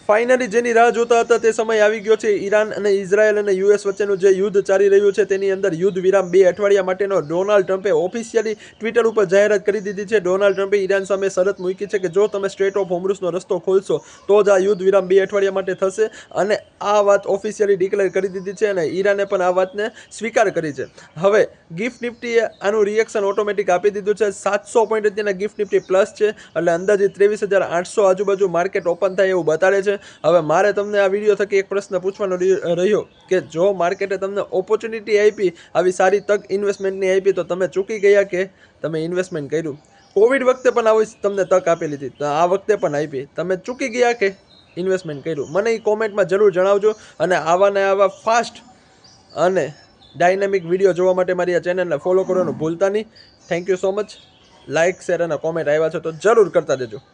Finally જેની રાહ જોતા હતા તે સમય આવી ગયો છે। ઈરાન અને ઇઝરાયલ અને યુએસ વચ્ચેનું જે યુદ્ધ ચાલી રહ્યું છે તેની અંદર યુદ્ધ વિરામ 2 અઠવાડિયા માટેનો ડોનાલ્ડ ટ્રમ્પે ઓફિશિયલી ટ્વિટર ઉપર જાહેરાત કરી દીધી છે। ડોનાલ્ડ ટ્રમ્પે ઈરાન સામે શરત મૂકી છે કે જો તમે સ્ટ્રેટ ઓફ હોર્મુઝનો રસ્તો ખોલશો તો જ આ યુદ્ધ વિરામ 2 અઠવાડિયા માટે થશે અને આ વાત ઓફિશિયલી ડિક્લેર કરી દીધી છે અને ઈરાને પણ આ વાતને સ્વીકાર કરી છે। હવે ગિફ્ટ નિફ્ટીએ આનું રિએક્શન ઓટોમેટિક આપી દીધું છે। 700 પોઈન્ટ અત્યારના ગિફ્ટ નિફ્ટી પ્લસ છે એટલે અંદાજિત 23,800 આજુબાજુ માર્કેટ ઓપન થાય એવું બતાડે છે। હવે મારે તમને આ વિડીયો થકી એક પ્રશ્ન પૂછવાનો રહ્યો કે જો માર્કેટે તમને ઓપોર્ચ્યુનિટી આપી, આવી સારી તક ઇન્વેસ્ટમેન્ટની આપી, તો તમે ચૂકી ગયા કે તમે ઇન્વેસ્ટમેન્ટ કર્યું? કોવિડ વખતે પણ આવી તમને તક આપેલી હતી, તો આ વખતે પણ આપી, તમે ચૂકી ગયા કે ઇન્વેસ્ટમેન્ટ કર્યું? મને એ કોમેન્ટમાં જરૂર જણાવજો અને આવા ને આવા ફાસ્ટ અને ડાયનેમિક વિડીયો જોવા માટે મારી આ ચેનલને ફોલો કરવાનું ભૂલતા નહીં। Thank you so much. Like, share અને કોમેન્ટ આવ્યા છે તો જરૂર કરતા જજો।